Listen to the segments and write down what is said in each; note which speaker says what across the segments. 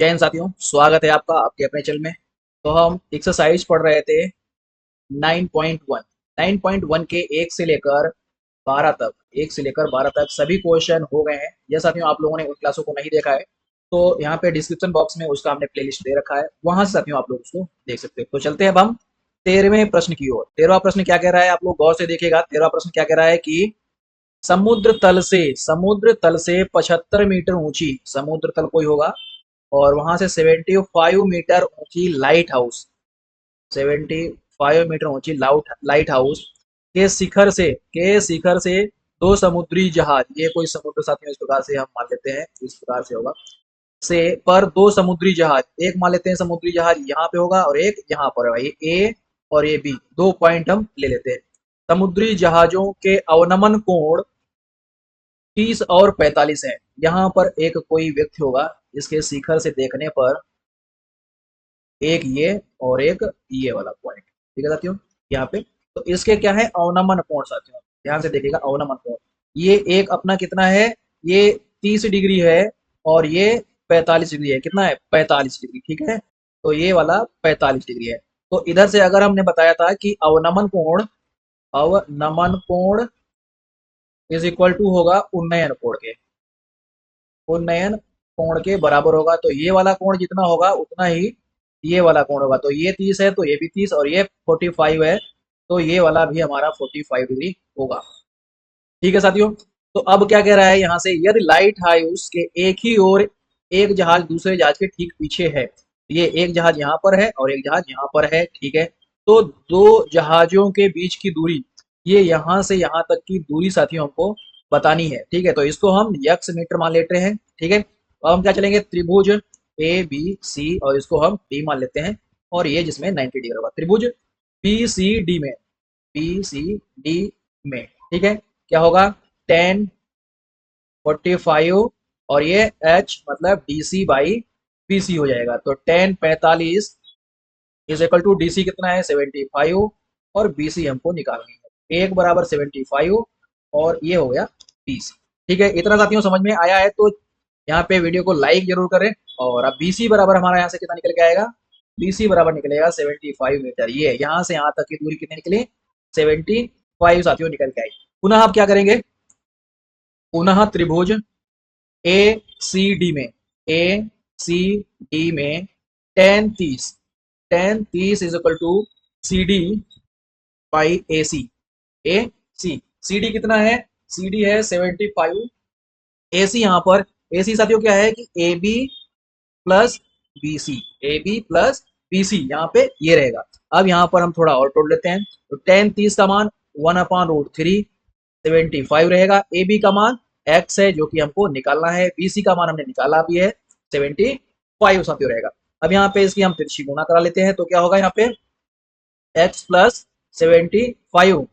Speaker 1: जय हिंद साथियों, स्वागत है आपका आपके अपने चैनल में। तो हम एक्सरसाइज पढ़ रहे थे 9.1। 9.1 के 1 से लेकर 12 तक, 1 से लेकर 12 तक सभी क्वेश्चन हो गए हैं। यह साथियों आप लोगों ने उन क्लासों को नहीं देखा है तो यहाँ पे डिस्क्रिप्शन बॉक्स में उसका हमने प्लेलिस्ट दे रखा है, वहां से साथियों आप लोग उसको देख सकते हैं। तो चलते हैं अब हम 13वें प्रश्न की ओर। 13वां प्रश्न क्या कह रहा है, आप लोग गौर से देखिएगा। 13वां प्रश्न क्या कह रहा है कि समुद्र तल से 75 मीटर ऊंची, समुद्र तल कोई होगा और वहां से 75 मीटर ऊंची लाइट हाउस, 75 मीटर ऊंची लाइट हाउस के शिखर से दो समुद्री जहाज, ये कोई समुद्र साथियों इस प्रकार से हम मान लेते हैं, इस प्रकार से होगा से पर दो समुद्री जहाज, एक मान लेते हैं समुद्री जहाज यहाँ पे होगा और एक यहाँ पर है भाई, ए और ये बी, दो पॉइंट हम ले लेते हैं। समुद्री जहाजों के अवनमन कोण 30 और 45 है। यहाँ पर एक कोई व्यक्ति होगा, इसके शिखर से देखने पर एक ये और एक ये वाला पॉइंट, ठीक है साथियों। यहाँ पे तो इसके क्या है, अवनमन कोण साथियों, ध्यान से देखिएगा अवनमन कोण। ये एक अपना कितना है, ये 30 डिग्री है और ये 45 डिग्री है। कितना है, 45 डिग्री, ठीक है। तो ये वाला 45 डिग्री है। तो इधर से अगर हमने बताया था कि अवनमन कोण इज इक्वल टू होगा उन्नयन कोण के बराबर होगा। तो ये वाला कोण जितना होगा उतना ही ये वाला कोण होगा। तो ये 30 है तो ये भी 30 और ये 45 है तो ये वाला भी हमारा 45 डिग्री होगा, ठीक है साथियों। तो अब क्या कह रहा है यहाँ से, यदि लाइट हाउस के एक ही ओर एक जहाज दूसरे जहाज के ठीक पीछे है, ये एक जहाज यहाँ पर है और एक जहाज यहाँ पर है, ठीक है। तो दो जहाजों के बीच की दूरी, ये यहाँ से यहाँ तक की दूरी साथियों हमको बतानी है, ठीक है। तो इसको हम यक्स मीटर मान लेते हैं, ठीक है। अब हम क्या चलेंगे, त्रिभुज ए बी सी और इसको हम डी मान लेते हैं, और ये जिसमें 90 डिग्री होगा, त्रिभुज बी सी डी में ठीक है। क्या होगा, 10 45 और ये एच मतलब D C by B C हो जाएगा। तो 10 45 is equal to D C कितना है, 75 और बी सी हमको निकालनी है, एक बराबर 75 और ये हो गया बी सी, ठीक है। इतना साथियों समझ में आया है तो यहाँ पे वीडियो को लाइक जरूर करें। और अब बी सी बराबर हमारा यहाँ से कितना निकल के आएगा, बी सी बराबर निकलेगा 75 मीटर। ये यहाँ से यहाँ तक की दूरी कितनी निकली, 75 साथियों निकल के आई। पुनः आप क्या करेंगे, पुनः त्रिभुज ए सी डी में, ए सी डी में टेन तीस is equal to C D by A C, C D कितना है, सी डी है 75, ए सी यहाँ पर, ए सी साथियों क्या है कि A B plus B C, A B plus B C यहाँ पे ये रहेगा। अब यहाँ पर हम थोड़ा और तोड़ लेते हैं, तो 10 30 का मान 1/√3 75 रहेगा। ए बी का मान एक्स है जो कि हमको निकालना है, बी सी का मान हमने निकाला भी है 75 साथियों रहेगा। अब यहाँ पे इसकी हम तिरछी गुणा करा लेते हैं, तो क्या होगा यहाँ पे X plus 75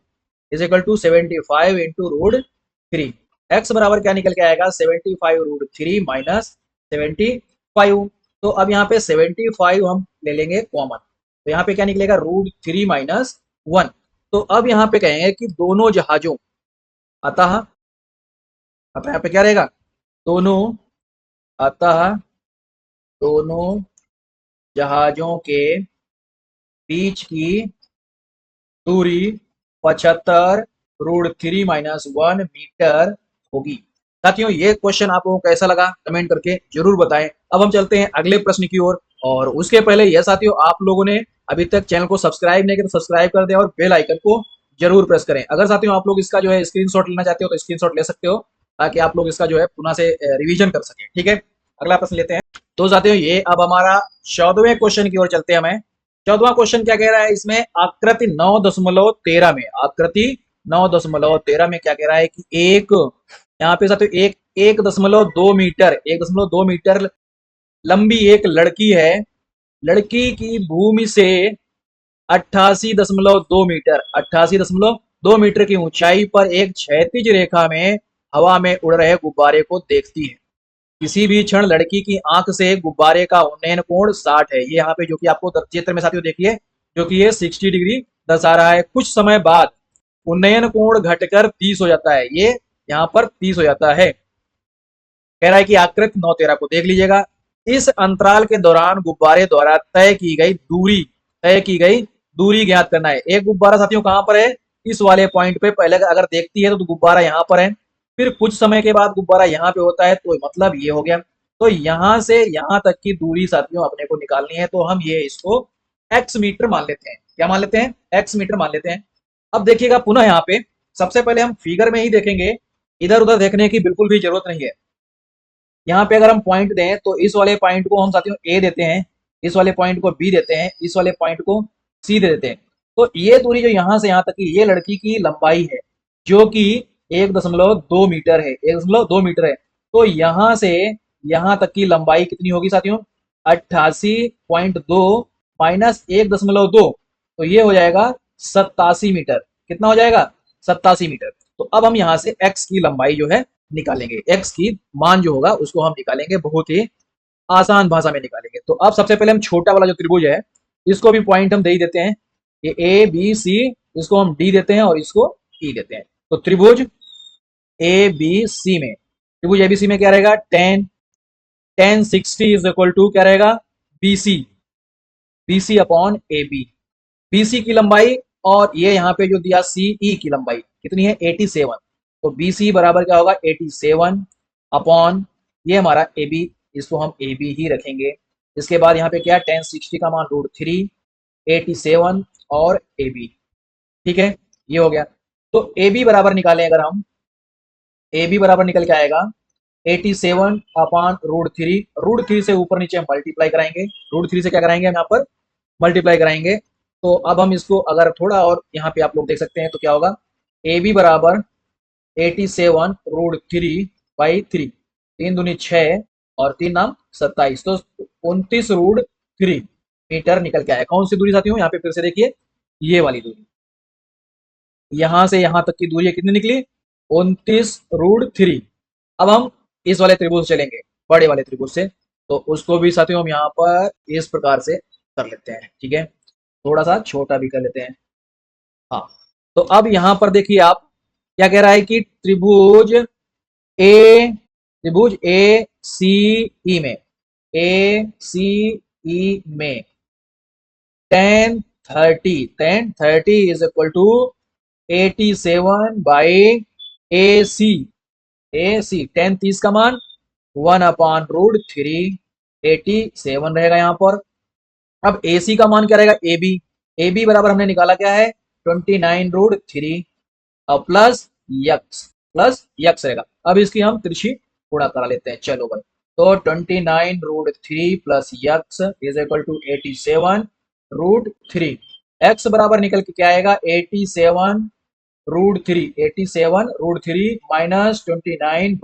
Speaker 1: is equal to 75 into √3। X बराबर क्या निकल के आएगा, 75 √3 माइनस 75। तो अब यहाँ पे 75 हम ले लेंगे कॉमन, तो यहाँ पे क्या निकलेगा, √3 माइनस 1। तो अब यहाँ पे कहेंगे कि दोनों जहाजों, अतः अतः यहाँ पे क्या रहेगा, दोनों अतः दोनों जहाजों के बीच की दूरी 75 √3 माइनस 1 मीटर होगी। साथियों ये क्वेश्चन आप लोगों को कैसा लगा कमेंट करके जरूर बताएं। अब हम चलते हैं अगले प्रश्न की ओर, और उसके पहले यह साथियों, आप लोगों ने अभी तक चैनल को सब्सक्राइब नहीं किया तो सब्सक्राइब कर दें और बेल आइकन को जरूर प्रेस करें। अगर साथियों आप लोग इसका जो है स्क्रीनशॉट लेना चाहते हो तो स्क्रीनशॉट ले सकते हो, ताकि आप लोग इसका जो है पुनः से रिवीजन कर सकें, ठीक है। अगला प्रश्न लेते हैं। तो साथियों ये अब हमारा 14वें क्वेश्चन की ओर चलते हैं। हमें 14वां क्वेश्चन क्या कह रहा है, इसमें आकृति 9.13 में, आकृति 9.13 में क्या कह रहा है कि एक, यहाँ पे साथियों एक 1.2 मीटर, 1.2 मीटर लंबी एक लड़की है। लड़की की भूमि से 88.2 मीटर, 88.2 मीटर की ऊंचाई पर एक क्षैतिज रेखा में हवा में उड़ रहे गुब्बारे को देखती है। किसी भी क्षण लड़की की आंख से गुब्बारे का उन्नयन कोण 60 है। ये यहाँ पे जो कि आपको चित्र में साथियों देखिए, जो कि ये 60 डिग्री दर्शा रहा है। कुछ समय बाद उन्नयन कोण घटकर 30 हो जाता है, ये यहाँ पर 30 हो जाता है। कह रहा है कि आकृति 9.13 को देख लीजिएगा। इस अंतराल के दौरान गुब्बारे द्वारा तय की गई दूरी ज्ञात करना है। एक गुब्बारा साथियों कहां पर है, इस वाले पॉइंट पे पहले अगर देखती है तो गुब्बारा यहाँ पर है, फिर कुछ समय के बाद गुब्बारा यहाँ पे होता है, तो मतलब ये हो गया। तो यहाँ से यहाँ तक की दूरी साथियों अपने को निकालनी है, तो हम ये इसको एक्स मीटर मान लेते हैं। क्या मान लेते हैं, एक्स मीटर मान लेते हैं। अब देखिएगा पुनः यहाँ पे सबसे पहले हम फिगर में ही देखेंगे, इधर उधर देखने की बिल्कुल भी जरूरत नहीं है। यहाँ पे अगर हम पॉइंट दें तो इस वाले पॉइंट को हम साथियों ए देते हैं, इस वाले पॉइंट को बी देते हैं, इस वाले पॉइंट को सी दे देते हैं। तो ये दूरी जो यहाँ से यहाँ तक की ये लड़की की लंबाई है, जो कि 1.2 मीटर है, 1.2 मीटर है। तो यहाँ से यहाँ तक की लंबाई कितनी होगी साथियों, 88.2 माइनस 1.2, तो ये हो जाएगा 87 मीटर। कितना हो जाएगा, 87 मीटर। तो अब हम यहाँ से x की लंबाई जो है निकालेंगे, x की मान जो होगा उसको हम निकालेंगे, बहुत ही आसान भाषा में निकालेंगे। तो अब सबसे पहले हम छोटा वाला जो त्रिभुज है इसको भी पॉइंट हम दे ही देते हैं, ये ए बी सी, इसको हम डी देते हैं और इसको ई देते हैं। तो त्रिभुज ए बी सी में, त्रिभुज ए बी सी में क्या रहेगा, 10 60 इज इक्वल टू क्या रहेगा, B C upon A B. B C की लंबाई और ये यहाँ पे जो दिया सी ई की लंबाई कितनी है, 87। तो बी सी बराबर क्या होगा, 87 अपॉन ये हमारा ए बी, इसको हम ए बी ही रखेंगे। इसके बाद यहाँ पे क्या है, 10 60 का मान √3, 87 और ए बी। ठीक है, ये हो गया। तो ए बी बराबर निकालें अगर हम, ए बी बराबर निकल के आएगा 87 अपॉन √3, √3 से ऊपर नीचे हम मल्टीप्लाई कराएंगे, √3 से क्या कराएंगे हम यहाँ पर मल्टीप्लाई कराएंगे। तो अब हम इसको अगर थोड़ा और यहाँ पे आप लोग देख सकते हैं तो क्या होगा, ए बी बराबर 87 √3/3, 3 दूनी 6 और 3 नाम 27, तो 29 √3 मीटर निकल के आया। कौन सी दूरी साथियों, यहाँ पे फिर से देखिए, ये वाली दूरी, यहां से यहां तक की दूरी कितनी निकली, 29 √3। अब हम इस वाले त्रिभुज से चलेंगे, बड़े वाले त्रिभुज से, तो उसको भी साथियों हम यहाँ पर इस प्रकार से कर लेते हैं। ठीक है, थोड़ा सा छोटा भी कर लेते हैं। हाँ, तो अब यहाँ पर देखिए आप क्या कह रहा है कि त्रिभुज ए सी ई में, ए सी ई में 10 30 is equal to 87/AC। AC 10 30 का मान 1/√3, 87 रहेगा यहाँ पर। अब AC का मान क्या रहेगा, AB, AB बराबर हमने निकाला क्या है, 29 √3 और प्लस यक्स रहेगा। अब इसकी हम तिरछी गुणा करा लेते हैं, चलो भाई। तो 29 √3 plus X is equal to 87 √3। X बराबर निकल के क्या आएगा, 87 √3 माइनस 29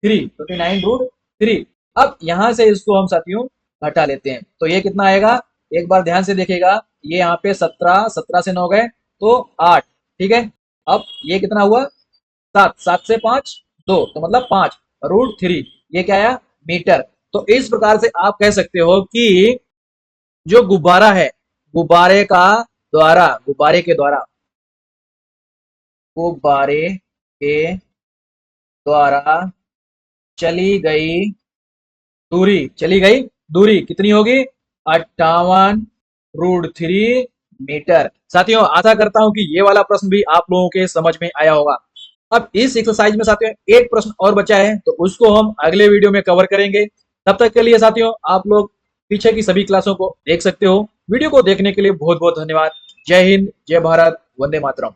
Speaker 1: √3। अब यहां से इसको हम साथियों घटा लेते हैं, तो ये कितना आएगा, एक बार ध्यान से देखिएगा, ये यहाँ पे 17 से 9 गए तो 8। ठीक है, अब ये कितना हुआ, 7 से 5 2, तो मतलब 5 √3, ये क्या आया, मीटर। तो इस प्रकार से आप कह सकते हो कि जो गुब्बारा है, गुब्बारे के द्वारा चली गई दूरी कितनी होगी, 58 √3 मीटर। साथियों आशा करता हूं कि ये वाला प्रश्न भी आप लोगों के समझ में आया होगा। अब इस एक्सरसाइज में साथियों एक प्रश्न और बचा है, तो उसको हम अगले वीडियो में कवर करेंगे। तब तक के लिए साथियों आप लोग पीछे की सभी क्लासों को देख सकते हो। वीडियो को देखने के लिए बहुत बहुत धन्यवाद। जय हिंद, जय भारत, वंदे मातरम।